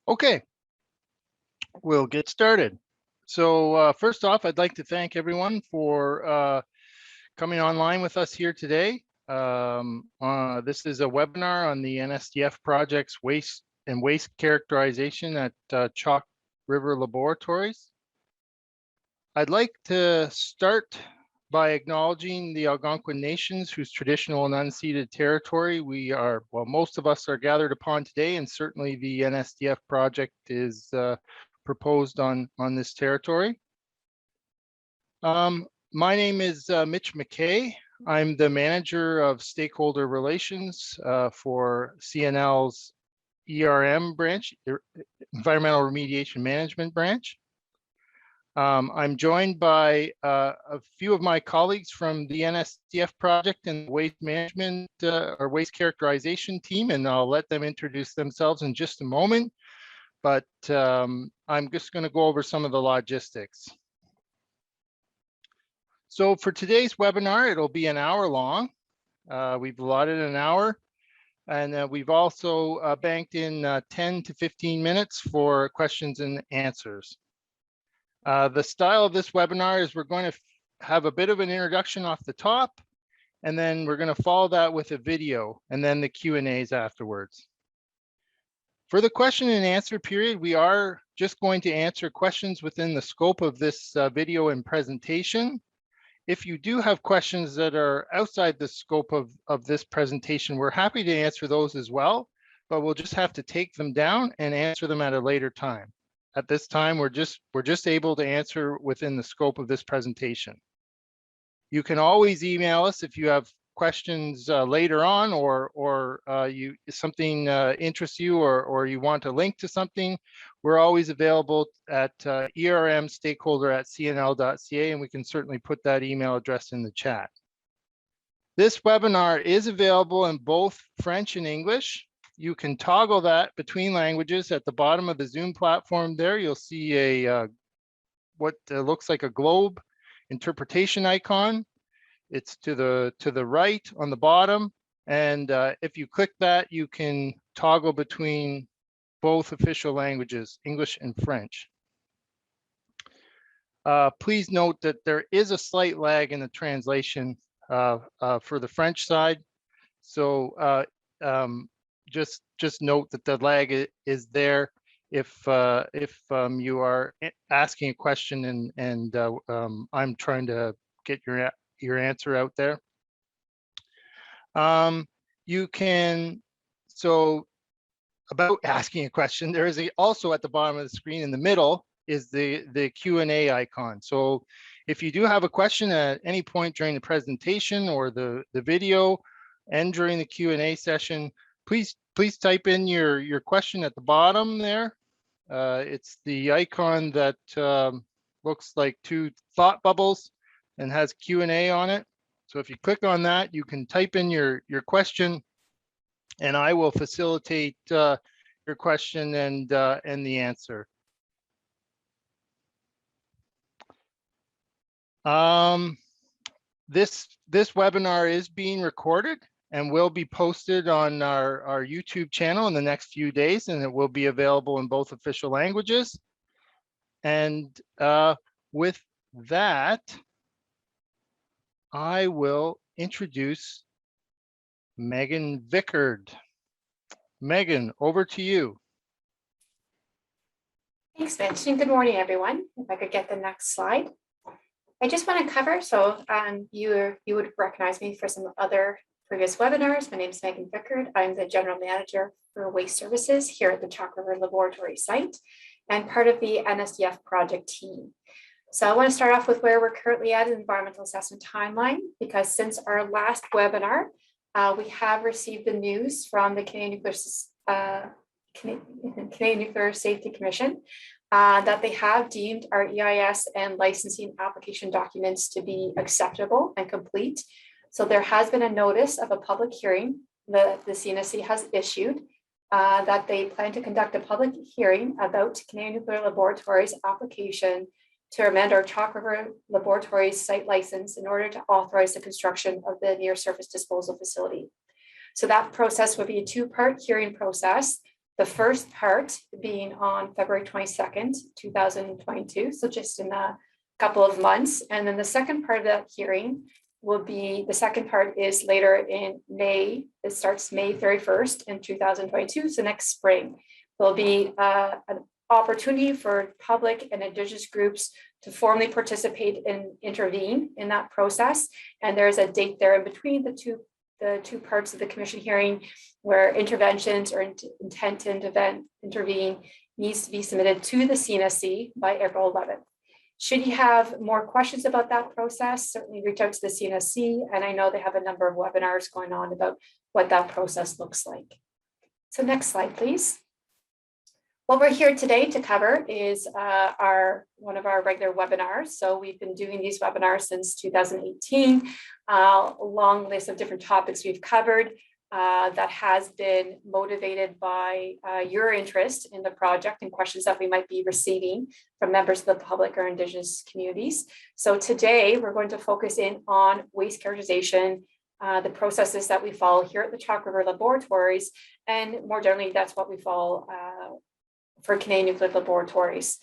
Okay, we'll get started. So first off, I'd like to thank everyone for coming online with us here today. This is a webinar on the NSDF project's waste and waste characterization at Chalk River Laboratories. I'd like to start by acknowledging the Algonquin nations whose traditional and unceded territory most of us are gathered upon today, and certainly the NSDF project is proposed on this territory. My name is Mitch McKay. I'm the manager of stakeholder relations for CNL's ERM branch, Environmental Remediation Management branch. I'm joined by a few of my colleagues from the NSDF project and the waste management or waste characterization team, and I'll let them introduce themselves in just a moment. But I'm just going to go over some of the logistics. So for today's webinar, it'll be an hour long. We've allotted an hour, and we've also banked in 10 to 15 minutes for questions and answers. The style of this webinar is we're going to have a bit of an introduction off the top, and then we're going to follow that with a video and then the Q&As afterwards. For the question and answer period, we are just going to answer questions within the scope of this video and presentation. If you do have questions that are outside the scope of this presentation, we're happy to answer those as well, but we'll just have to take them down and answer them at a later time. At this time, we're just able to answer within the scope of this presentation. You can always email us if you have questions later on, or something interests you, or you want to link to something. We're always available at ermstakeholder@cnl.ca, and we can certainly put that email address in the chat. This webinar is available in both French and English. You can toggle that between languages at the bottom of the Zoom platform there. You'll see a what looks like a globe interpretation icon. It's to the right on the bottom, and if you click that, you can toggle between both official languages, English and French. Please note that there is a slight lag in the translation for the French side, so just note that the lag is there if you are asking a question and I'm trying to get your answer out there. You can, so about asking a question, there is also at the bottom of the screen in the middle is the Q&A icon. So if you do have a question at any point during the presentation or the video and during the Q&A session, please type in your question at the bottom there. It's the icon that looks like two thought bubbles and has Q&A on it. So if you click on that, you can type in your question, and I will facilitate your question and the answer. This webinar is being recorded and will be posted on our YouTube channel in the next few days, and it will be available in both official languages. And with that, I will introduce Megan Vickard. Megan, over to you. Thanks, Mitch, and good morning, everyone. If I could get the next slide. I just want to cover, so you would recognize me for some other previous webinars. My name is Megan Vickard. I'm the General Manager for Waste Services here at the Chalk River Laboratories site and part of the NSDF project team. So I want to start off with where we're currently at in the environmental assessment timeline, because since our last webinar, we have received the news from the Canadian Nuclear Safety Commission that they have deemed our EIS and licensing application documents to be acceptable and complete. So there has been a notice of a public hearing that the CNSC has issued that they plan to conduct a public hearing about Canadian Nuclear Laboratories application to amend our Chalk River Laboratories site license in order to authorize the construction of the near surface disposal facility. So that process would be a two-part hearing process. The first part being on February 22nd, 2022, so just in a couple of months. And then the second part of that hearing will be, the second part is later in May. It starts May 31st in 2022, so next spring. There'll be an opportunity for public and Indigenous groups to formally participate and intervene in that process. And there's a date there in between the two parts of the commission hearing where interventions or intent to intervene needs to be submitted to the CNSC by April 11th. Should you have more questions about that process, certainly reach out to the CNSC. And I know they have a number of webinars going on about what that process looks like. So next slide, please. What we're here today to cover is one of our regular webinars. So we've been doing these webinars since 2018, a long list of different topics we've covered that has been motivated by your interest in the project and questions that we might be receiving from members of the public or Indigenous communities. So today we're going to focus in on waste characterization, the processes that we follow here at the Chalk River Laboratories, and more generally, that's what we follow for Canadian Nuclear Laboratories.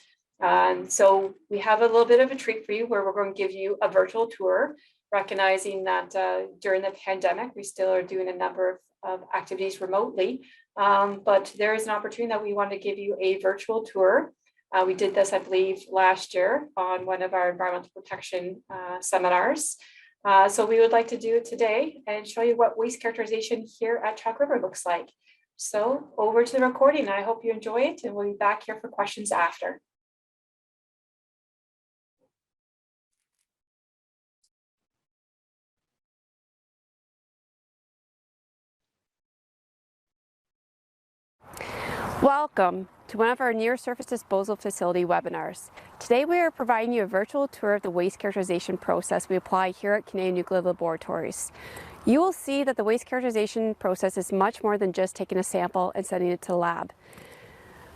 So we have a little bit of a treat for you where we're going to give you a virtual tour, recognizing that during the pandemic, we still are doing a number of activities remotely, but there is an opportunity that we want to give you a virtual tour. We did this, I believe, last year on one of our environmental protection seminars. So we would like to do it today and show you what waste characterization here at Chalk River looks like. So over to the recording. I hope you enjoy it, and we'll be back here for questions after. Welcome to one of our near surface disposal facility webinars. Today we are providing you a virtual tour of the waste characterization process we apply here at Canadian Nuclear Laboratories. You will see that the waste characterization process is much more than just taking a sample and sending it to the lab.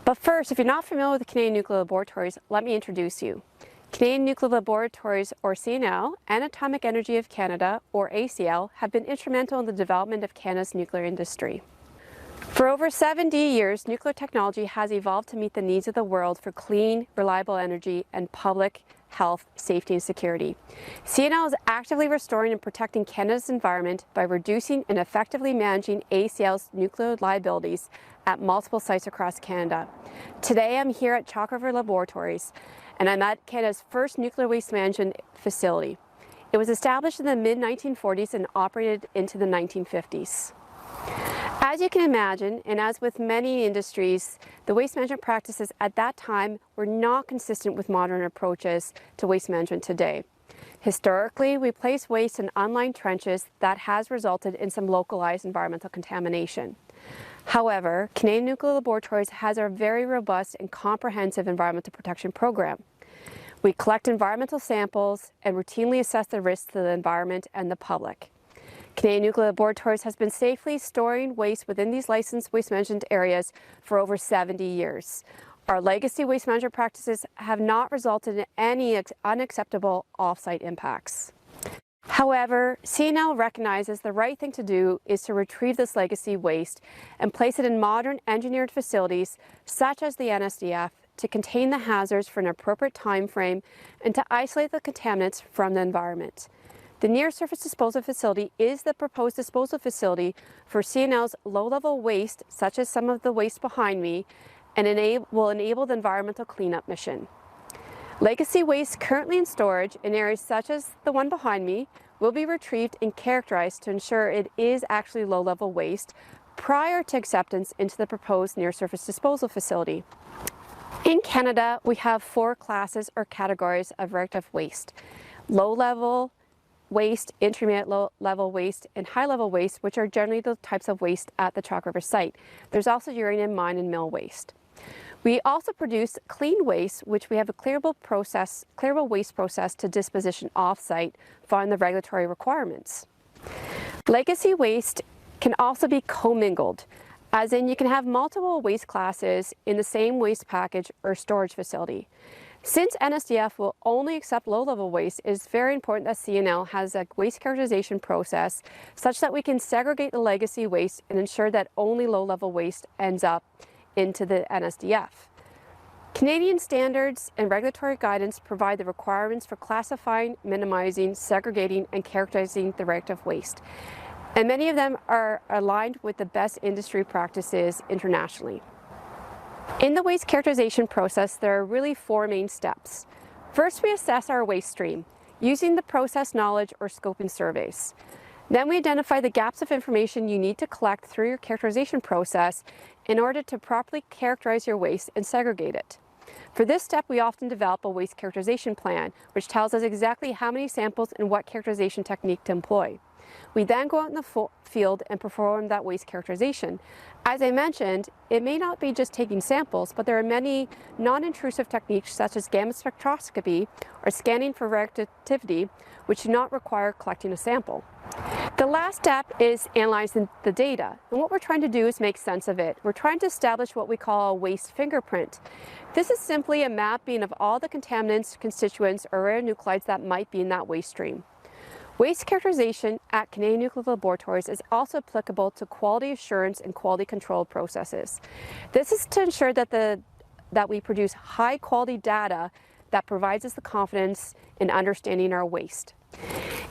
But first, if you're not familiar with the Canadian Nuclear Laboratories, let me introduce you. Canadian Nuclear Laboratories, or CNL, and Atomic Energy of Canada, or ACL, have been instrumental in the development of Canada's nuclear industry. For over 70 years, nuclear technology has evolved to meet the needs of the world for clean, reliable energy and public health, safety and security. CNL is actively restoring and protecting Canada's environment by reducing and effectively managing ACL's nuclear liabilities at multiple sites across Canada. Today I'm here at Chalk River Laboratories and I'm at Canada's first nuclear waste management facility. It was established in the mid-1940s and operated into the 1950s. As you can imagine, and as with many industries, the waste management practices at that time were not consistent with modern approaches to waste management today. Historically, we place waste in unlined trenches that has resulted in some localized environmental contamination. However, Canadian Nuclear Laboratories has a very robust and comprehensive environmental protection program. We collect environmental samples and routinely assess the risks to the environment and the public. Canadian Nuclear Laboratories has been safely storing waste within these licensed waste management areas for over 70 years. Our legacy waste management practices have not resulted in any unacceptable off-site impacts. However, CNL recognizes the right thing to do is to retrieve this legacy waste and place it in modern engineered facilities such as the NSDF to contain the hazards for an appropriate time frame and to isolate the contaminants from the environment. The near-surface disposal facility is the proposed disposal facility for CNL's low-level waste, such as some of the waste behind me, and will enable the environmental cleanup mission. Legacy waste currently in storage in areas such as the one behind me will be retrieved and characterized to ensure it is actually low-level waste prior to acceptance into the proposed near-surface disposal facility. In Canada, we have 4 classes or categories of radioactive waste: low-level waste, intermediate level waste, and high-level waste, which are generally the types of waste at the Chalk River site. There's also uranium mine and mill waste. We also produce clean waste, which we have a clearable waste process to disposition off-site following the regulatory requirements. Legacy waste can also be commingled, as in you can have multiple waste classes in the same waste package or storage facility. Since NSDF will only accept low-level waste, it is very important that CNL has a waste characterization process such that we can segregate the legacy waste and ensure that only low-level waste ends up into the NSDF. Canadian standards and regulatory guidance provide the requirements for classifying, minimizing, segregating, and characterizing the radioactive waste. And many of them are aligned with the best industry practices internationally. In the waste characterization process, there are really 4 main steps. First, we assess our waste stream using the process knowledge or scoping surveys. Then we identify the gaps of information you need to collect through your characterization process in order to properly characterize your waste and segregate it. For this step, we often develop a waste characterization plan, which tells us exactly how many samples and what characterization technique to employ. We then go out in the field and perform that waste characterization. As I mentioned, it may not be just taking samples, but there are many non-intrusive techniques such as gamma spectroscopy or scanning for radioactivity, which do not require collecting a sample. The last step is analyzing the data, and what we're trying to do is make sense of it. We're trying to establish what we call a waste fingerprint. This is simply a mapping of all the contaminants, constituents, or radionuclides that might be in that waste stream. Waste characterization at Canadian Nuclear Laboratories is also applicable to quality assurance and quality control processes. This is to ensure that we produce high quality data that provides us the confidence in understanding our waste.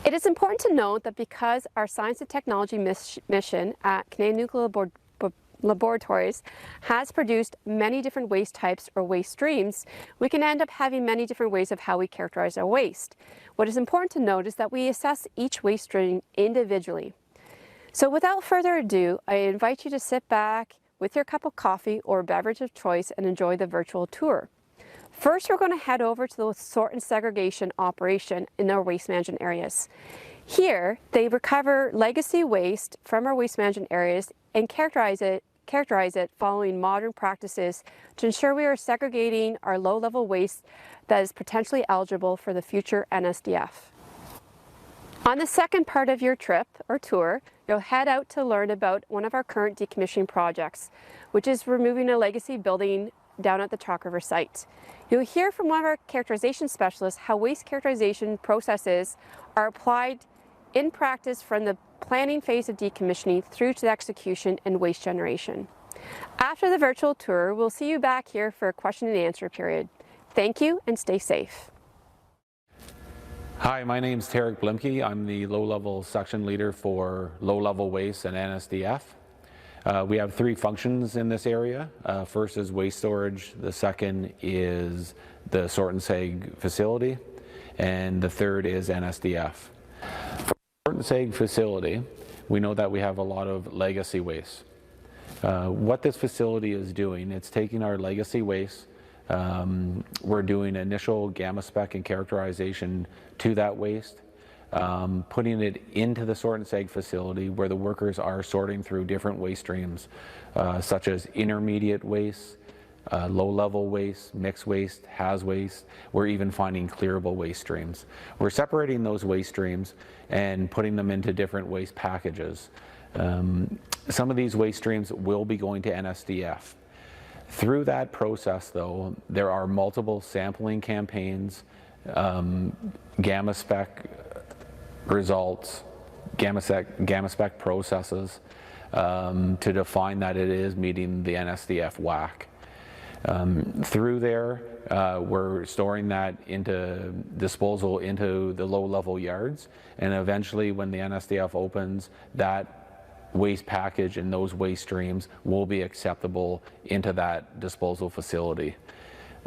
It is important to note that because our science and technology mission at Canadian Nuclear Laboratories has produced many different waste types or waste streams, we can end up having many different ways of how we characterize our waste. What is important to note is that we assess each waste stream individually. So without further ado, I invite you to sit back with your cup of coffee or beverage of choice and enjoy the virtual tour. First, we're going to head over to the sort and segregation operation in our waste management areas. Here, they recover legacy waste from our waste management areas and characterize it following modern practices to ensure we are segregating our low-level waste that is potentially eligible for the future NSDF. On the second part of your trip or tour, you'll head out to learn about one of our current decommissioning projects, which is removing a legacy building down at the Chalk River site. You'll hear from one of our characterization specialists how waste characterization processes are applied in practice from the planning phase of decommissioning through to the execution and waste generation. After the virtual tour, we'll see you back here for a question and answer period. Thank you and stay safe. Hi, my name's Tarek Blimke. I'm the low-level section leader for low-level waste and NSDF. We have 3 functions in this area. First is waste storage, the second is the sort and seg facility, and the third is NSDF. For the sort and seg facility, we know that we have a lot of legacy waste. What this facility is doing, it's taking our legacy waste, we're doing initial gamma spec and characterization to that waste, putting it into the sort and seg facility where the workers are sorting through different waste streams, such as intermediate waste, low-level waste, mixed waste, haz waste. We're even finding clearable waste streams. We're separating those waste streams and putting them into different waste packages. Some of these waste streams will be going to NSDF. Through that process, though, there are multiple sampling campaigns, gamma spec results, gamma spec processes to define that it is meeting the NSDF WAC. Through there, we're storing that into disposal into the low-level yards, and eventually when the NSDF opens, that waste package and those waste streams will be acceptable into that disposal facility.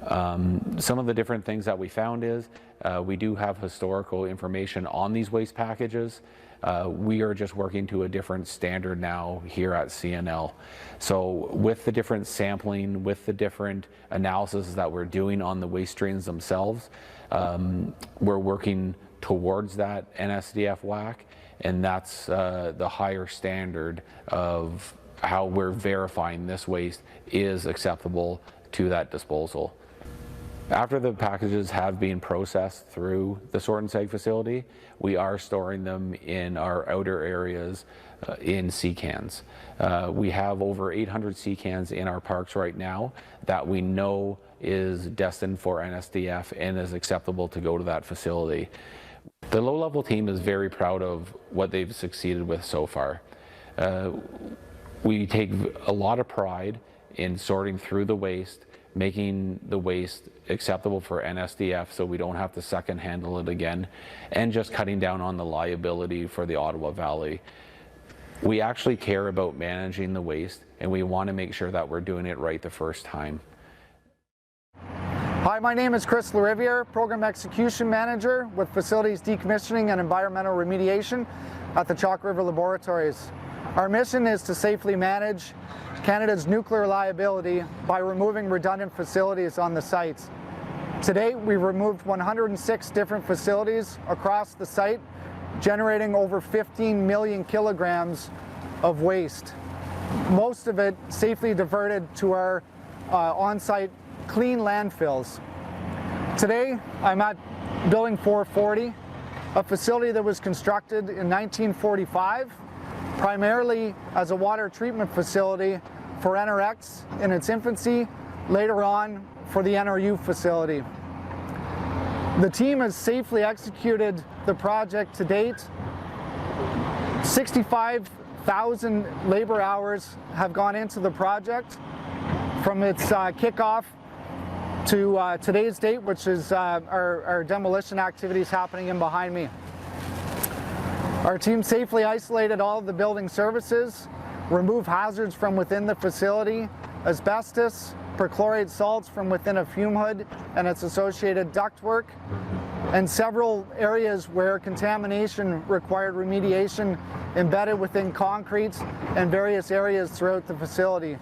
Some of the different things that we found is we do have historical information on these waste packages. We are just working to a different standard now here at CNL. So with the different sampling, with the different analysis that we're doing on the waste streams themselves, we're working towards that NSDF WAC, and that's the higher standard of how we're verifying this waste is acceptable to that disposal. After the packages have been processed through the sort and seg facility, we are storing them in our outer areas in sea cans. We have over 800 sea cans in our parks right now that we know is destined for NSDF and is acceptable to go to that facility. The low-level team is very proud of what they've succeeded with so far. We take a lot of pride in sorting through the waste, making the waste acceptable for NSDF so we don't have to second handle it again, and just cutting down on the liability for the Ottawa Valley. We actually care about managing the waste, and we want to make sure that we're doing it right the first time. Hi, my name is Chris Lariviere, Program Execution Manager with Facilities Decommissioning and Environmental Remediation at the Chalk River Laboratories. Our mission is to safely manage Canada's nuclear liability by removing redundant facilities on the sites. To date, we've removed 106 different facilities across the site, generating over 15 million kilograms of waste. Most of it safely diverted to our on-site clean landfills. Today, I'm at Building 440, a facility that was constructed in 1945, primarily as a water treatment facility for NRX in its infancy, later on for the NRU facility. The team has safely executed the project to date. 65,000 labor hours have gone into the project from its kickoff to today's date, which is our demolition activities happening in behind me. Our team safely isolated all of the building services, removed hazards from within the facility, asbestos, perchlorate salts from within a fume hood and its associated ductwork, and several areas where contamination required remediation embedded within concrete and various areas throughout the facility.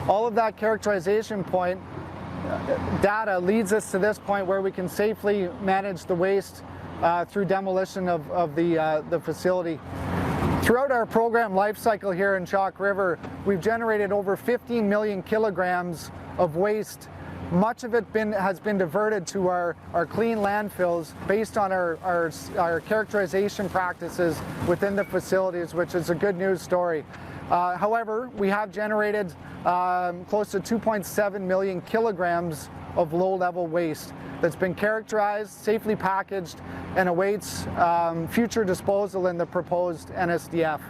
All of that characterization point data leads us to this point where we can safely manage the waste through demolition of the facility. Throughout our program life cycle here in Chalk River, we've generated over 15 million kilograms of waste. Much of it has been diverted to our clean landfills based on our characterization practices within the facilities, which is a good news story. However, we have generated close to 2.7 million kilograms of low-level waste that's been characterized, safely packaged, and awaits future disposal in the proposed NSDF.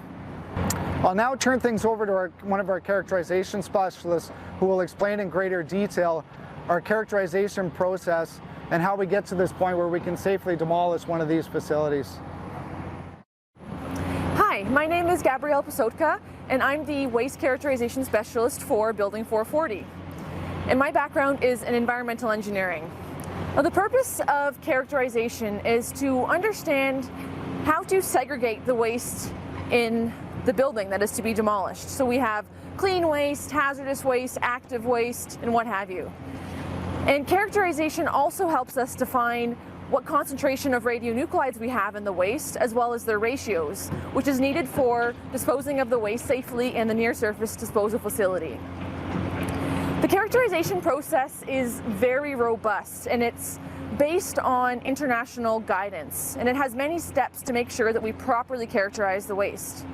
I'll now turn things over to one of our characterization specialists who will explain in greater detail our characterization process and how we get to this point where we can safely demolish one of these facilities. Hi, my name is Gabrielle Pasotka, and I'm the Waste Characterization Specialist for Building 440. And my background is in environmental engineering. Now, the purpose of characterization is to understand how to segregate the waste in the building that is to be demolished. So we have clean waste, hazardous waste, active waste, and what have you. And characterization also helps us define what concentration of radionuclides we have in the waste, as well as their ratios, which is needed for disposing of the waste safely in the near-surface disposal facility. The characterization process is very robust, and it's based on international guidance, and it has many steps to make sure that we properly characterize the waste.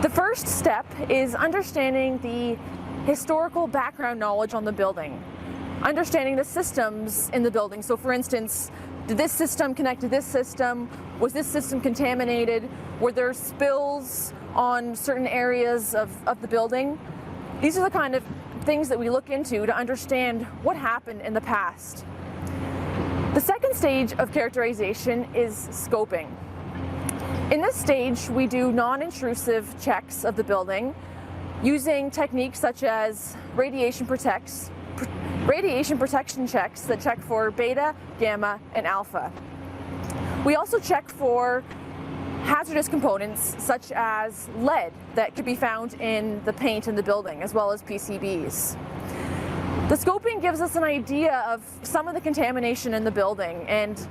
The first step is understanding the historical background knowledge on the building, understanding the systems in the building. So for instance, did this system connect to this system? Was this system contaminated? Were there spills on certain areas of the building? These are the kind of things that we look into to understand what happened in the past. The second stage of characterization is scoping. In this stage, we do non-intrusive checks of the building using techniques such as radiation protection checks that check for beta, gamma, and alpha. We also check for hazardous components such as lead that could be found in the paint in the building, as well as PCBs. The scoping gives us an idea of some of the contamination in the building and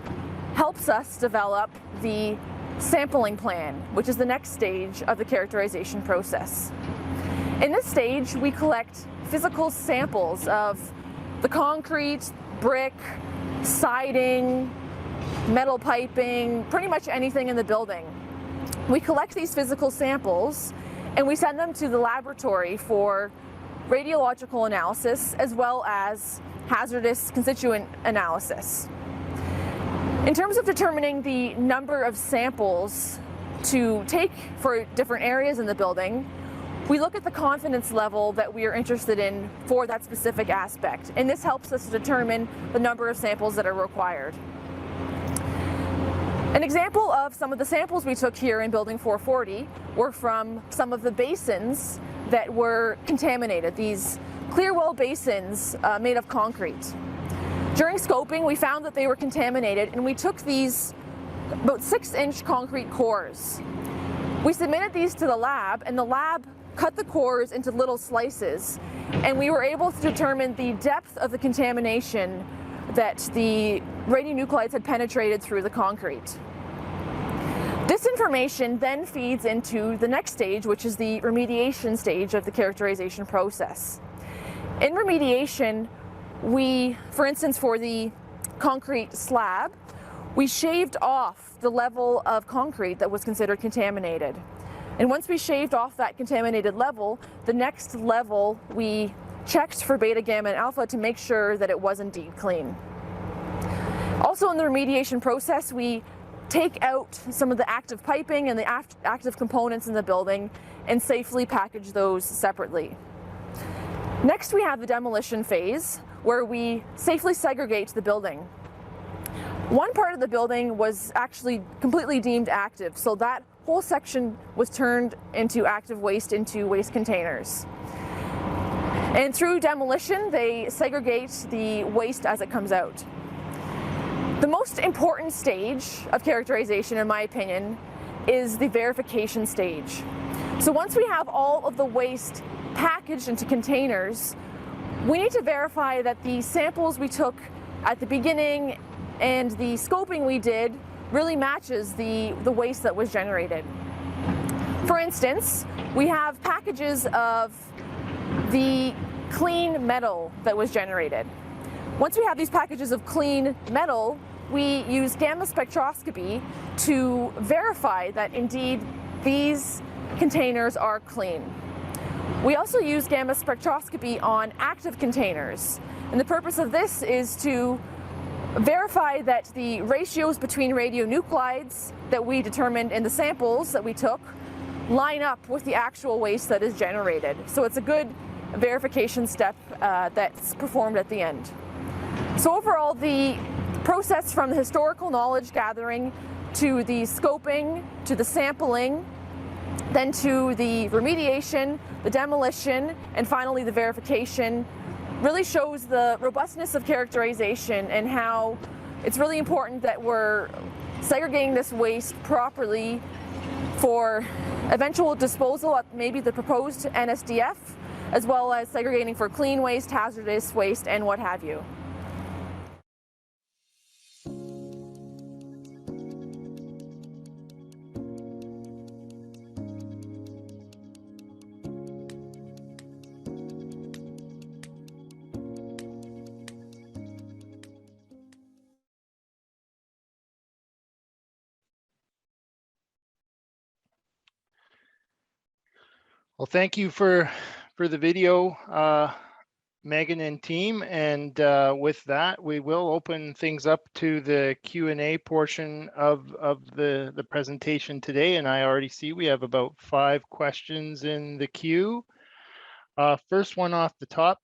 helps us develop the sampling plan, which is the next stage of the characterization process. In this stage, we collect physical samples of the concrete, brick, siding, metal piping, pretty much anything in the building. We collect these physical samples and we send them to the laboratory for radiological analysis as well as hazardous constituent analysis. In terms of determining the number of samples to take for different areas in the building, we look at the confidence level that we are interested in for that specific aspect, and this helps us to determine the number of samples that are required. An example of some of the samples we took here in Building 440 were from some of the basins that were contaminated, these clear well basins made of concrete. During scoping, we found that they were contaminated, and we took these about 6-inch concrete cores. We submitted these to the lab, and the lab cut the cores into little slices, and we were able to determine the depth of the contamination that the radionuclides had penetrated through the concrete. This information then feeds into the next stage, which is the remediation stage of the characterization process. In remediation, we, for instance, for the concrete slab, we shaved off the level of concrete that was considered contaminated. And once we shaved off that contaminated level, the next level we checked for beta, gamma, and alpha to make sure that it was indeed clean. Also in the remediation process, we take out some of the active piping and the active components in the building and safely package those separately. Next, we have the demolition phase, where we safely segregate the building. One part of the building was actually completely deemed active, so that whole section was turned into active waste into waste containers. And through demolition, they segregate the waste as it comes out. The most important stage of characterization, in my opinion, is the verification stage. So once we have all of the waste packaged into containers, we need to verify that the samples we took at the beginning and the scoping we did really matches the waste that was generated. For instance, we have packages of the clean metal that was generated. Once we have these packages of clean metal, we use gamma spectroscopy to verify that indeed these containers are clean. We also use gamma spectroscopy on active containers, and the purpose of this is to verify that the ratios between radionuclides that we determined in the samples that we took line up with the actual waste that is generated. So it's a good verification step that's performed at the end. So overall, the process from the historical knowledge gathering to the scoping, to the sampling, then to the remediation, the demolition, and finally the verification really shows the robustness of characterization and how it's really important that we're segregating this waste properly for eventual disposal at maybe the proposed NSDF, as well as segregating for clean waste, hazardous waste, and what have you. Well, thank you for the video, Megan and team. And with that, we will open things up to the Q&A portion of the presentation today. And I already see we have about 5 questions in the queue. First one off the top,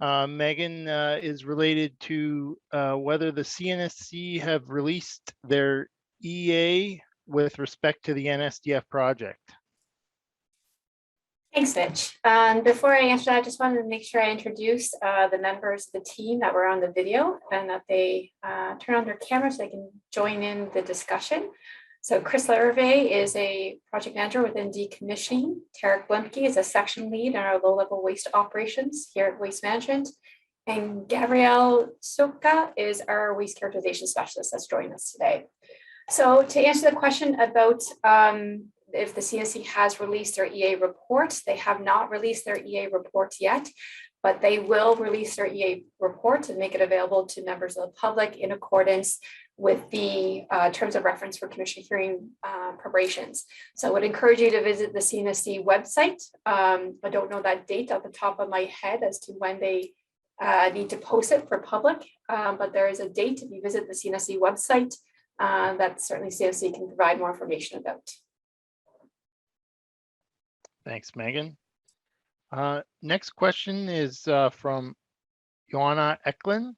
Megan, is related to whether the CNSC have released their EA with respect to the NSDF project. Thanks, Mitch. Before I answer that, I just wanted to make sure I introduce the members of the team that were on the video and that they turn on their cameras so they can join in the discussion. So Chris Larrivee is a project manager within decommissioning. Tarek Blimke is a section lead in our low-level waste operations here at Waste Management. And Gabrielle Soka is our waste characterization specialist that's joining us today. So to answer the question about if the CNSC has released their EA report, they have not released their EA report yet, but they will release their EA report and make it available to members of the public in accordance with the terms of reference for commission hearing preparations. So I would encourage you to visit the CNSC website. I don't know that date off the top of my head as to when they need to post it for public, but there is a date if you visit the CNSC website that certainly CNSC can provide more information about. Thanks, Megan. Next question is from Joanna Eklund.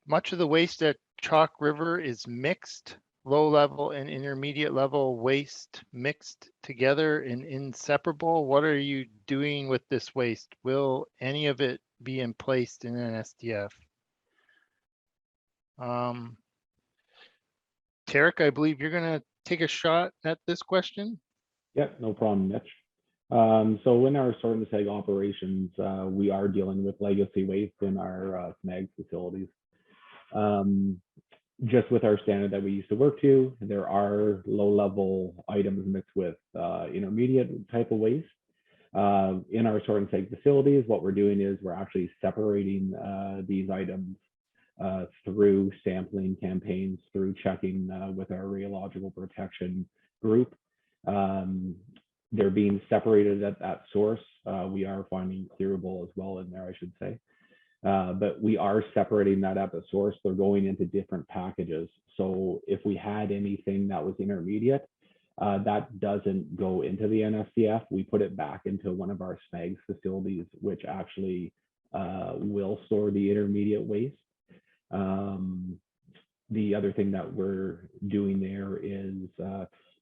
Much of the waste at Chalk River is mixed, low level and intermediate level waste mixed together and inseparable. What are you doing with this waste? Will any of it be placed in an SDF? Tarek, I believe you're going to take a shot at this question. Yep, no problem, Mitch. So in our sort and seg operations, we are dealing with legacy waste in our SMAG facilities. Just with our standard that we used to work to, there are low-level items mixed with intermediate type of waste. In our sort and seg facilities, what we're doing is we're actually separating these items through sampling campaigns, through checking with our radiological protection group. They're being separated at that source. We are finding clearable as well in there, I should say. But we are separating that at the source. They're going into different packages. So if we had anything that was intermediate, that doesn't go into the NSDF. We put it back into one of our SMAGs facilities, which actually will store the intermediate waste. The other thing that we're doing there is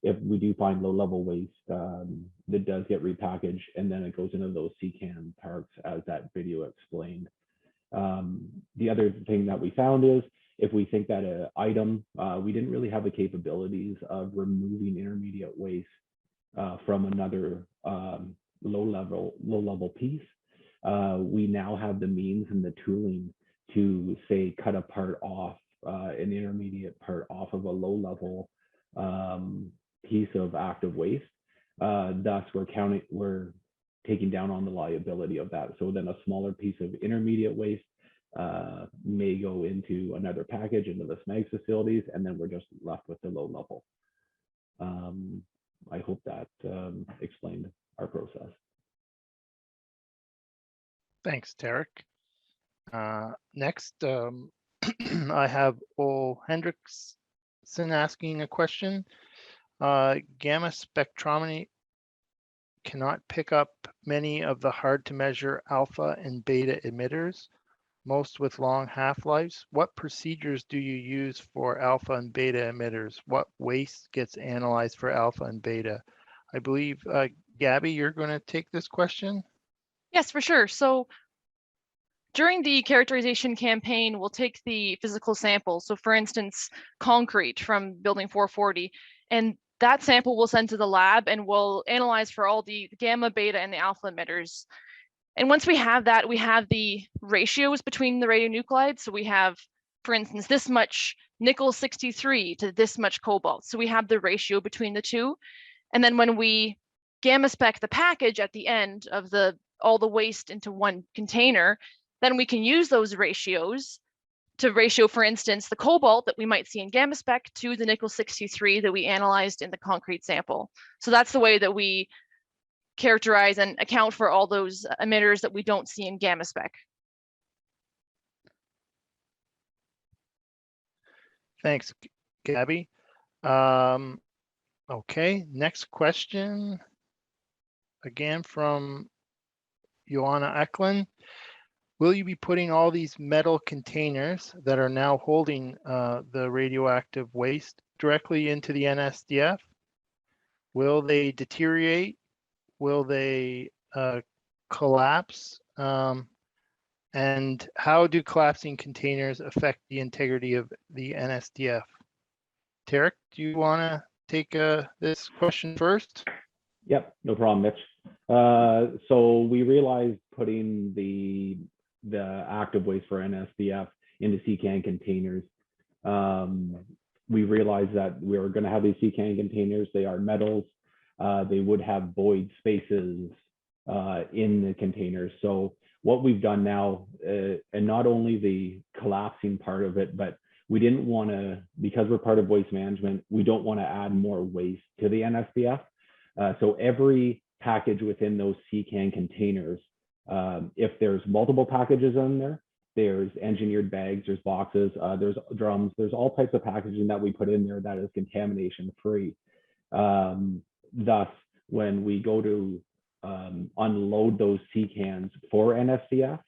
if we do find low-level waste, that does get repackaged, and then it goes into those CCAN parks as that video explained. The other thing that we found is if we think that an item, we didn't really have the capabilities of removing intermediate waste from another low-level piece, we now have the means and the tooling to say cut a part off, an intermediate part off of a low-level piece of active waste. Thus, we're taking down on the liability of that. So then a smaller piece of intermediate waste may go into another package into the SMAG facilities, and then we're just left with the low level. I hope that explained our process. Thanks, Tarek. Next, I have Ole Hendrickson asking a question. Gamma spectrometry cannot pick up many of the hard to measure alpha and beta emitters, most with long half-lives. What procedures do you use for alpha and beta emitters? What waste gets analyzed for alpha and beta? I believe, Gabby, you're going to take this question. Yes, for sure. So during the characterization campaign, we'll take the physical sample. So for instance, concrete from building 440, and that sample we'll send to the lab and we'll analyze for all the gamma, beta, and the alpha emitters. And once we have that, we have the ratios between the radionuclides. So we have, for instance, this much nickel 63 to this much cobalt. So we have the ratio between the two. And then when we gamma spec the package at the end of all the waste into one container, then we can use those ratios to ratio, for instance, the cobalt that we might see in gamma spec to the nickel 63 that we analyzed in the concrete sample. So that's the way that we characterize and account for all those emitters that we don't see in gamma spec. Thanks, Gabby. Okay, next question, again from Joanna Eklund. Will you be putting all these metal containers that are now holding the radioactive waste directly into the NSDF? Will they deteriorate? Will they collapse? And how do collapsing containers affect the integrity of the NSDF? Tarek, do you want to take this question first? Yep, no problem, Mitch. So we realized putting the active waste for NSDF into CCAN containers. We realized that we were going to have these CCAN containers. They are metals. They would have void spaces in the containers. So what we've done now, and not only the collapsing part of it, but we didn't want to, because we're part of waste management, we don't want to add more waste to the NSDF. So every package within those CCAN containers, if there's multiple packages in there, there's engineered bags, there's boxes, there's drums, there's all types of packaging that we put in there that is contamination free. Thus, when we go to unload those C cans for NSDF,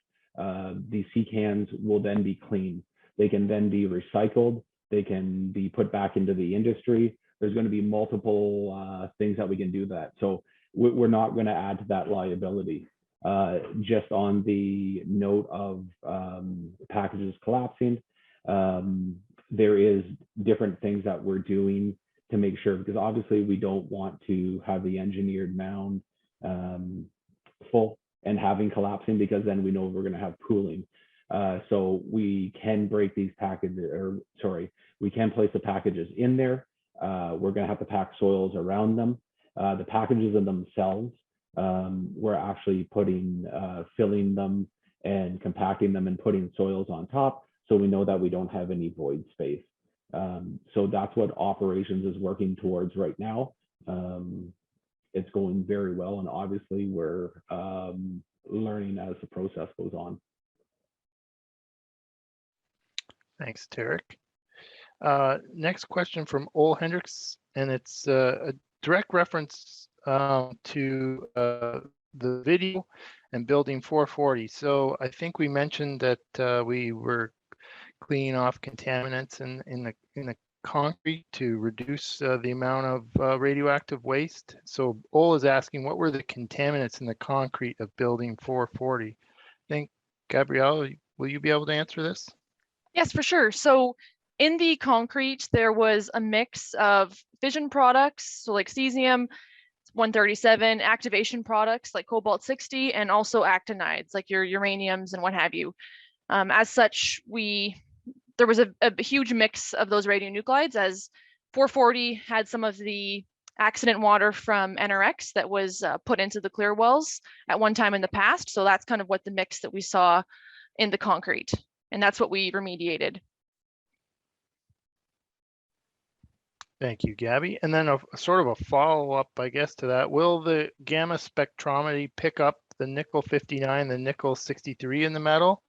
these C cans will then be cleaned. They can then be recycled. They can be put back into the industry. There's going to be multiple things that we can do that. So we're not going to add to that liability. Just on the note of packages collapsing, there is different things that we're doing to make sure, because obviously we don't want to have the engineered mound full and having collapsing, because then we know we're going to have pooling. So we can break these packages, or sorry, we can place the packages in there. We're going to have to pack soils around them. The packages in themselves, we're actually filling them and compacting them and putting soils on top, so we know that we don't have any void space. So that's what operations is working towards right now. It's going very well, and obviously we're learning as the process goes on. Thanks, Tarek. Next question from Ole Hendricks, and it's a direct reference to the video and building 440. So I think we mentioned that we were cleaning off contaminants in the concrete to reduce the amount of radioactive waste. So Ole is asking, what were the contaminants in the concrete of building 440? I think, Gabrielle, will you be able to answer this? Yes, for sure. So in the concrete, there was a mix of fission products, so like cesium 137, activation products like cobalt 60, and also actinides like your uraniums and what have you. As such, there was a huge mix of those radionuclides, as 440 had some of the accident water from NRX that was put into the clear wells at one time in the past. So that's kind of what the mix that we saw in the concrete, and that's what we remediated. Thank you, Gabby. And then a sort of a follow-up, I guess, to that. Will the gamma spectrometry pick up the nickel 59, the nickel 63 in the metal?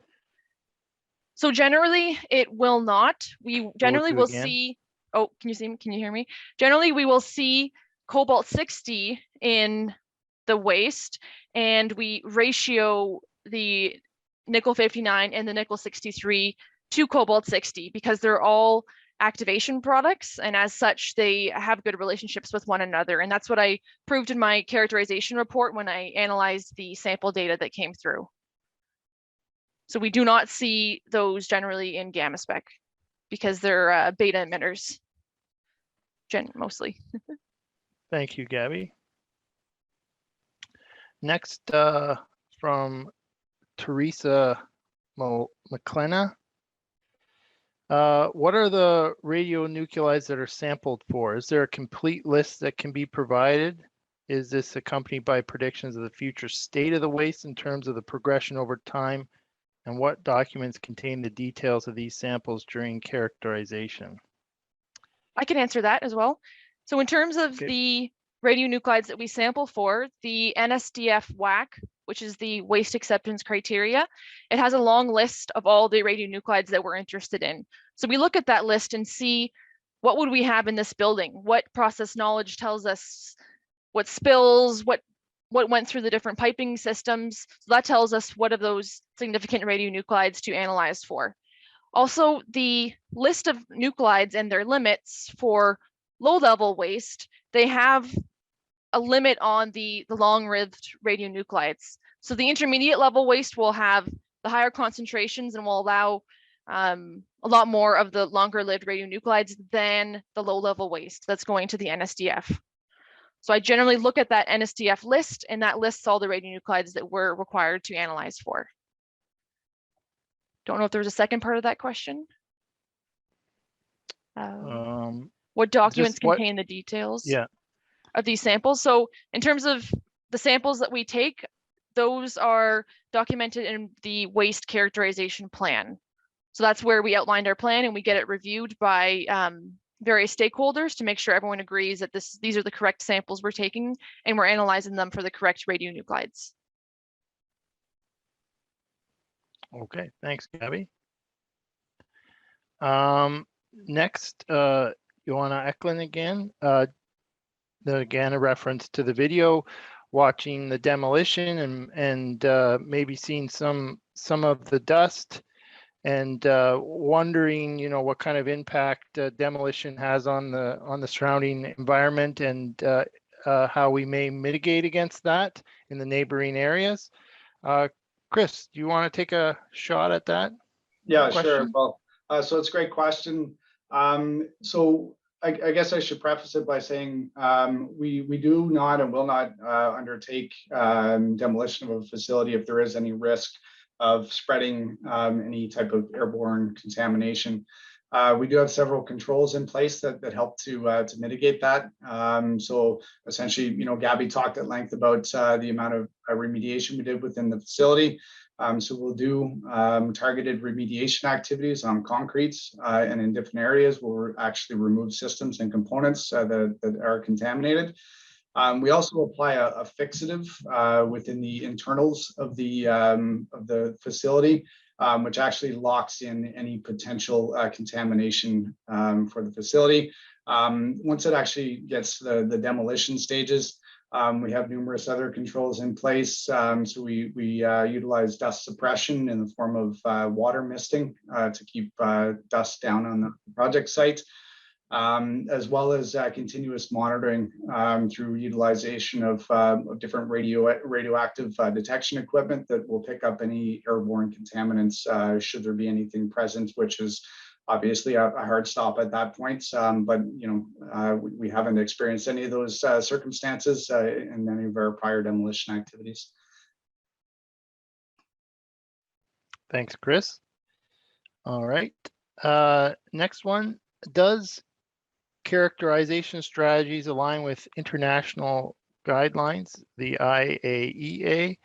So generally, it will not. We generally will see, oh, can you hear me? Generally, we will see cobalt 60 in the waste, and we ratio the nickel 59 and the nickel 63 to cobalt 60 because they're all activation products, and as such they have good relationships with one another, and that's what I proved in my characterization report when I analyzed the sample data that came through. So we do not see those generally in gamma spec because they're beta emitters mostly. Thank you, Gabby. Next, from Teresa McClenna. What are the radionuclides that are sampled for? Is there a complete list that can be provided? Is this accompanied by predictions of the future state of the waste in terms of the progression over time? And what documents contain the details of these samples during characterization? I can answer that as well. So in terms of the radionuclides that we sample for, the NSDF WAC, which is the waste acceptance criteria, it has a long list of all the radionuclides that we're interested in. So we look at that list and see what would we have in this building? What process knowledge tells us what spills, what went through the different piping systems. So that tells us what of those significant radionuclides to analyze for. Also, the list of nuclides and their limits for low-level waste, they have a limit on the long-lived radionuclides. So the intermediate level waste will have the higher concentrations and will allow a lot more of the longer-lived radionuclides than the low-level waste that's going to the NSDF. So I generally look at that NSDF list, and that lists all the radionuclides that we're required to analyze for. Don't know if there was a second part of that question. What documents contain the details of these samples? So in terms of the samples that we take, those are documented in the waste characterization plan. So that's where we outlined our plan and we get it reviewed by various stakeholders to make sure everyone agrees that these are the correct samples we're taking and we're analyzing them for the correct radionuclides. Okay, thanks, Gabby. Next, Joanna Eklund again. Again, a reference to the video. watching the demolition and maybe seeing some of the dust, and wondering, what kind of impact demolition has on the surrounding environment, and how we may mitigate against that in the neighboring areas. Chris, do you want to take a shot at that? Yeah, question? sure. Well, so it's a great question. So I guess I should preface it by saying we do not and will not undertake demolition of a facility if there is any risk of spreading any type of airborne contamination. We do have several controls in place that help to mitigate that. So essentially, Gabby talked at length about the amount of remediation we did within the facility. So we'll do targeted remediation activities on concretes and in different areas where we'll actually remove systems and components that are contaminated. We also apply a fixative within the internals of the facility, which actually locks in any potential contamination for the facility. Once it actually gets to the demolition stages, we have numerous other controls in place. So we utilize dust suppression in the form of water misting to keep dust down on the project site, as well as continuous monitoring through utilization of different radioactive detection equipment that will pick up any airborne contaminants should there be anything present, which is obviously a hard stop at that point. But we haven't experienced any of those circumstances in any of our prior demolition activities. Thanks, Chris. All right. Next one. Does characterization strategies align with international guidelines, the IAEA,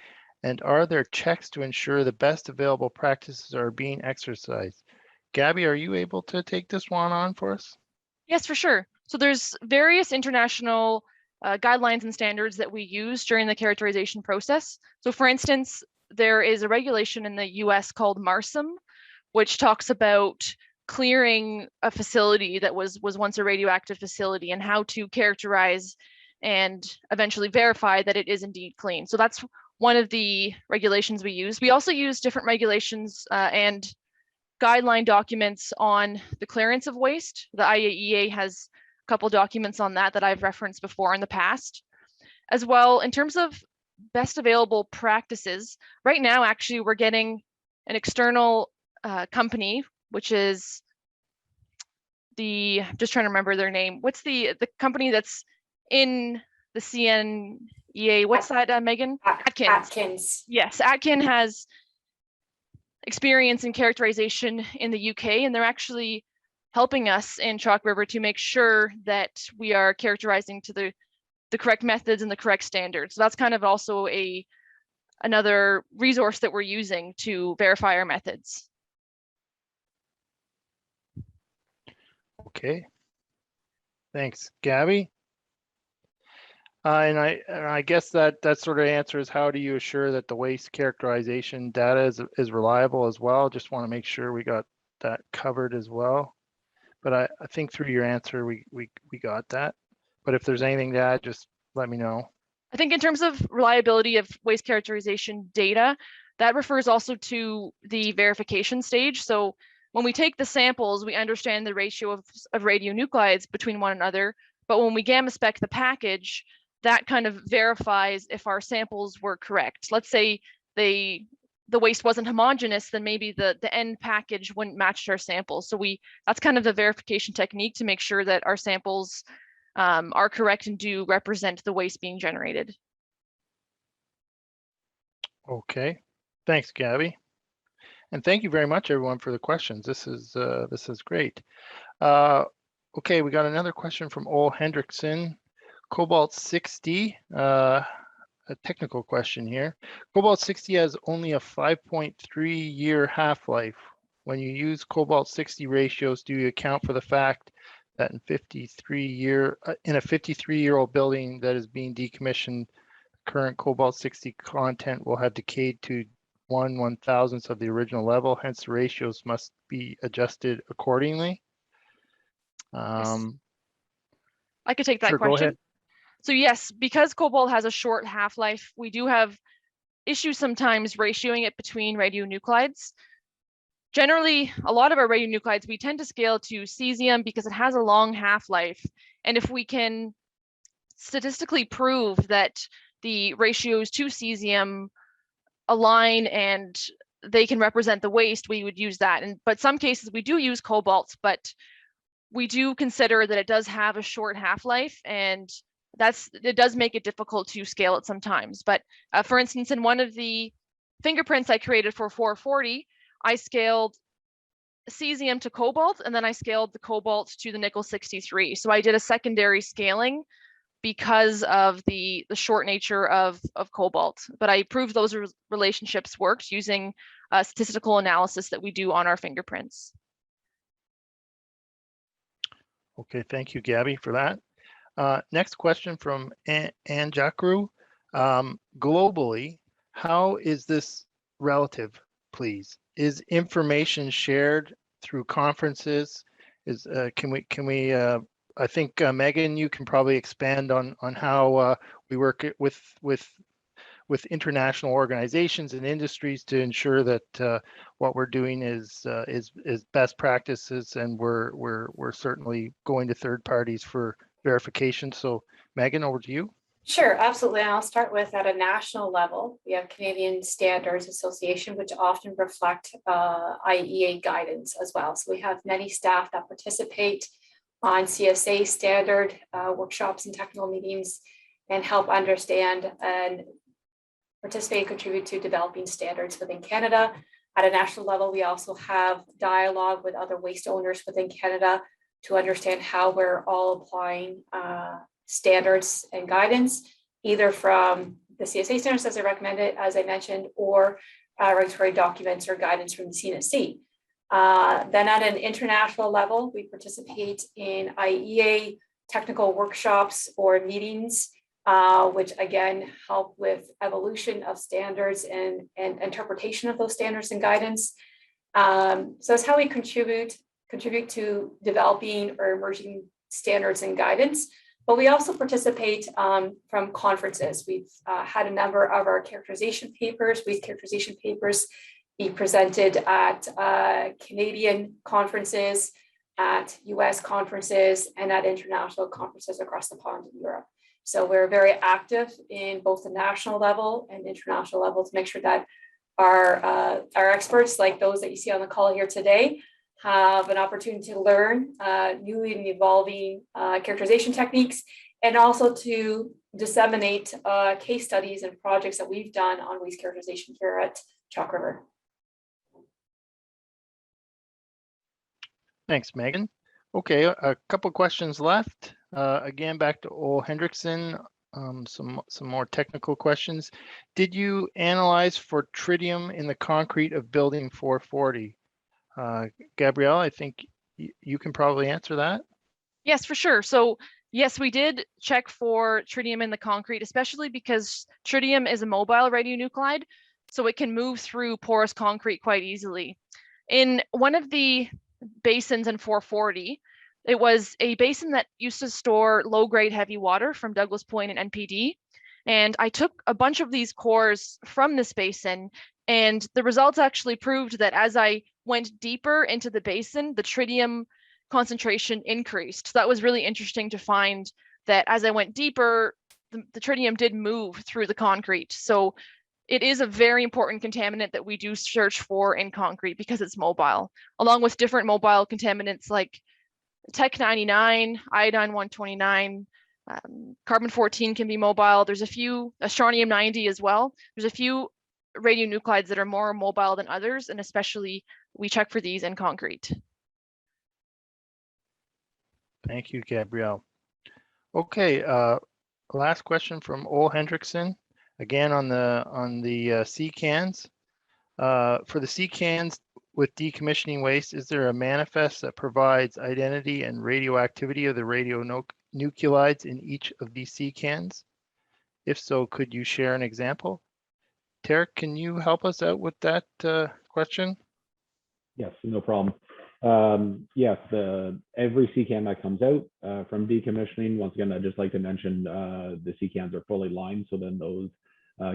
and are there checks to ensure the best available practices are being exercised? Gabby, are you able to take this one on for us? Yes, for sure. So there's various international guidelines and standards that we use during the characterization process. So for instance, there is a regulation in the US called MARSIM, which talks about clearing a facility that was once a radioactive facility and how to characterize and eventually verify that it is indeed clean. So that's one of the regulations we use. We also use different regulations and guideline documents on the clearance of waste. The IAEA has a couple documents on that I've referenced before in the past. As well, in terms of best available practices, right now, actually, we're getting an external company, which is I'm just trying to remember their name. What's the company that's in the CNEA? What's that, Megan? Atkins. Yes, Atkins has experience in characterization in the UK, and they're actually helping us in Chalk River to make sure that we are characterizing to the correct methods and the correct standards. So that's kind of also another resource that we're using to verify our methods. Okay. Thanks, Gabby. And I guess that sort of answers how do you assure that the waste characterization data is reliable as well. Just want to make sure we got that covered as well. But I think through your answer we got that. But if there's anything to add, just let me know. I think in terms of reliability of waste characterization data, that refers also to the verification stage. So when we take the samples, we understand the ratio of radionuclides between one another. But when we gamma spec the package, that kind of verifies if our samples were correct. Let's say the waste wasn't homogeneous, then maybe the end package wouldn't match our samples. So that's kind of the verification technique to make sure that our samples are correct and do represent the waste being generated. Okay, thanks, Gabby. And thank you very much, everyone, for the questions. This is great. Okay, we got another question from Ole Hendrickson. Cobalt-60, a technical question here. Cobalt-60 has only a 5.3-year half-life. When you use Cobalt-60 ratios, do you account for the fact that in a 53-year-old building that is being decommissioned, current Cobalt-60 content will have decayed to 1/1000th of the original level, hence the ratios must be adjusted accordingly? Yes. I could take that sure, question. Go ahead. So yes, because cobalt has a short half-life, we do have issues sometimes ratioing it between radionuclides. Generally, a lot of our radionuclides, we tend to scale to cesium because it has a long half-life. And if we can statistically prove that the ratios to cesium align and they can represent the waste, we would use that. But some cases we do use cobalt, but we do consider that it does have a short half-life, and it does make it difficult to scale it sometimes. But for instance, in one of the fingerprints I created for 440, I scaled cesium to cobalt, and then I scaled the cobalt to the nickel 63. So I did a secondary scaling because of the short nature of cobalt. But I proved those relationships worked using statistical analysis that we do on our fingerprints. Okay, thank you, Gabby, for that. Next question from Anjakru. Globally, how is this relative, please? Is information shared through conferences? Can we I think Megan, you can probably expand on how we work with international organizations and industries to ensure that what we're doing is best practices, and we're certainly going to third parties for verification. So Megan, over to you. Sure, absolutely. And I'll start with at a national level, we have Canadian Standards Association, which often reflect IEA guidance as well. So we have many staff that participate on CSA standard workshops and technical meetings and help understand and participate and contribute to developing standards within Canada. At a national level, we also have dialogue with other waste owners within Canada to understand how we're all applying standards and guidance, either from the CSA standards as I recommended, as I mentioned, or regulatory documents or guidance from the CNSC. Then at an international level, we participate in IEA technical workshops or meetings, which again help with evolution of standards and interpretation of those standards and guidance. So it's how we contribute to developing or emerging standards and guidance. But we also participate from conferences. We've had a number of our characterization papers, waste characterization papers, be presented at Canadian conferences, at US conferences, and at international conferences across the pond in Europe. So we're very active in both the national level and international level to make sure that our experts, like those that you see on the call here today, have an opportunity to learn new and evolving characterization techniques, and also to disseminate case studies and projects that we've done on waste characterization here at Chalk River. Thanks, Megan. Okay, a couple questions left. Again, back to Ole Hendrickson. Some more technical questions. Did you analyze for tritium in the concrete of building 440? Gabrielle, I think you can probably answer that. Yes, for sure. So yes, we did check for tritium in the concrete, especially because tritium is a mobile radionuclide, so it can move through porous concrete quite easily. In one of the basins in 440, it was a basin that used to store low-grade heavy water from Douglas Point and NPD. And I took a bunch of these cores from this basin, and the results actually proved that as I went deeper into the basin, the tritium concentration increased. So that was really interesting to find that as I went deeper, the tritium did move through the concrete. So it is a very important contaminant that we do search for in concrete because it's mobile, along with different mobile contaminants like Tech 99, iodine 129, carbon 14 can be mobile. There's a few, strontium 90 as well. There's a few radionuclides that are more mobile than others, and especially we check for these in concrete. Thank you, Gabrielle. Okay, last question from Ole Hendrickson, again on the C cans. For the C cans with decommissioning waste, is there a manifest that provides identity and radioactivity of the radionuclides in each of these C cans? If so, could you share an example? Tarek, can you help us out with that question? Yes, no problem. Yes, every CCAN that comes out from decommissioning, once again, I'd just like to mention the CCANs are fully lined, so then those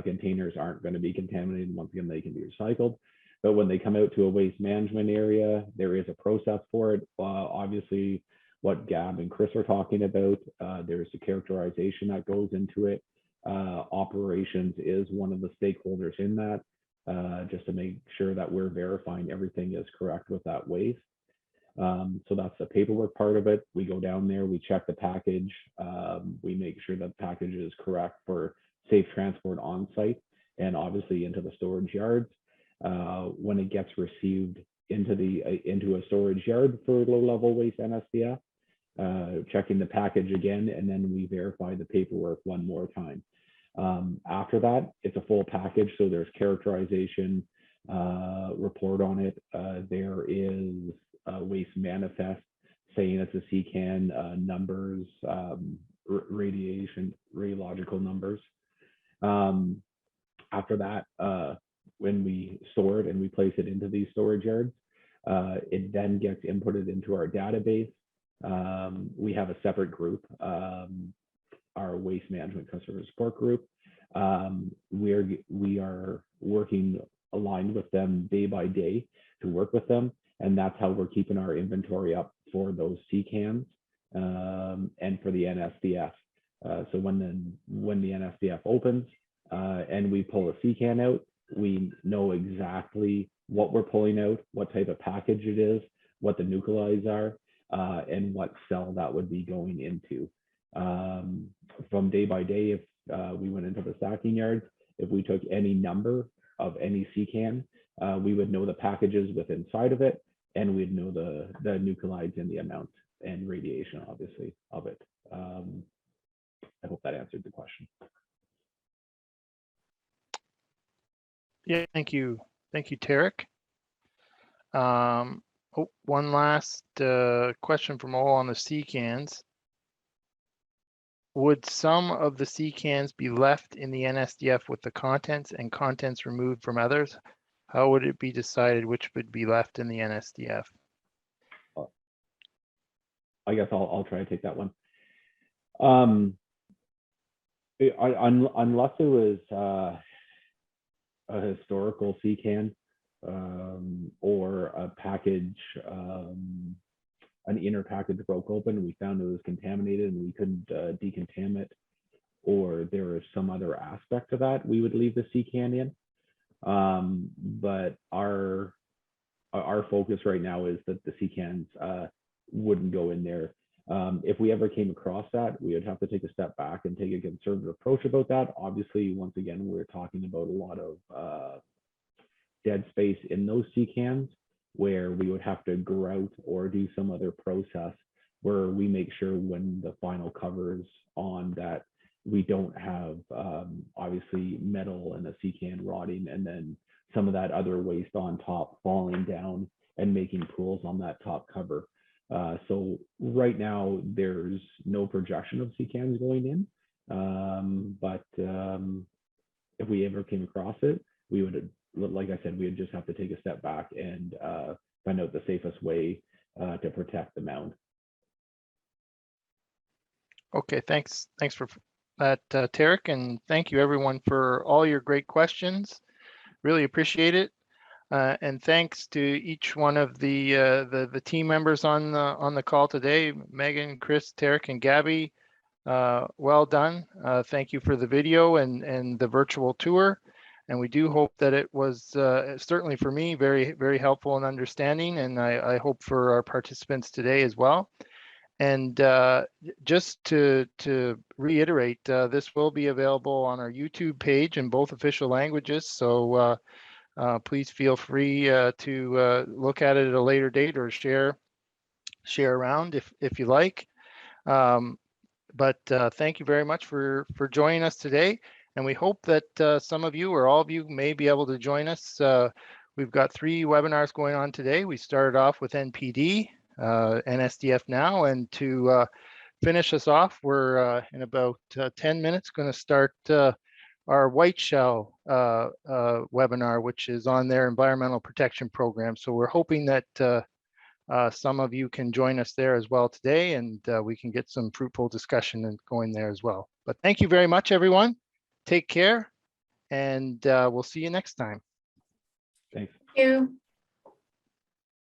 containers aren't going to be contaminated. Once again, they can be recycled. But when they come out to a waste management area, there is a process for it. Obviously, what Gab and Chris are talking about, there's a characterization that goes into it. Operations is one of the stakeholders in that, just to make sure that we're verifying everything is correct with that waste. So that's the paperwork part of it. We go down there, we check the package, we make sure that the package is correct for safe transport on site and obviously into the storage yards. When it gets received into a storage yard for low-level waste NSDF, checking the package again, and then we verify the paperwork one more time. After that, it's a full package, so there's characterization report on it. There is a waste manifest saying it's a CCAN, numbers, radiological numbers. After that, when we store it and we place it into these storage yards, it then gets inputted into our database. We have a separate group, our waste management customer support group. We are working aligned with them day by day to work with them, and that's how we're keeping our inventory up for those CCANs and for the NSDF. So when the NSDF opens and we pull a CCAN out, we know exactly what we're pulling out, what type of package it is, what the nuclides are, and what cell that would be going into. From day by day, if we went into the stacking yards, if we took any number of any CCAN, we would know the packages with inside of it, and we'd know the nuclides and the amount and radiation, obviously, of it. I hope that answered the question. Yeah, thank you. Thank you, Tarek. One last question from all on the CCANs. Would some of the CCANs be left in the NSDF with the contents and contents removed from others? How would it be decided which would be left in the NSDF? I guess I'll try to take that one. Unless it was a historical CCAN or a package, an inner package broke open and we found it was contaminated and we couldn't decontaminate, or there was some other aspect to that, we would leave the CCAN in. But our focus right now is that the CCANs wouldn't go in there. If we ever came across that, we would have to take a step back and take a conservative approach about that. Obviously, once again, we're talking about a lot of dead space in those CCANs where we would have to grout or do some other process where we make sure when the final cover is on that we don't have obviously metal and a CCAN rotting and then some of that other waste on top falling down and making pools on that top cover. So right now there's no projection of CCANs going in, but if we ever came across it, we would, like I said, we would just have to take a step back and find out the safest way to protect the mound. Okay, thanks for that, Tarek, and thank you everyone for all your great questions. Really appreciate it. And thanks to each one of the team members on the call today, Megan, Chris, Tarek, and Gabby. Well done. Thank you for the video and the virtual tour. And we do hope that it was certainly for me very, very helpful and understanding. And I hope for our participants today as well. And just to reiterate, this will be available on our YouTube page in both official languages. So please feel free to look at it at a later date or share around if you like. But thank you very much for joining us today. And we hope that some of you or all of you may be able to join us. We've got 3 webinars going on today. We started off with NPD, NSDF now, and to finish us off, we're in about 10 minutes going to start our White Shell webinar, which is on their environmental protection program. So we're hoping that some of you can join us there as well today, and we can get some fruitful discussion and going there as well. But thank you very much, everyone. Take care, and we'll see you next time. Thanks. Thank you.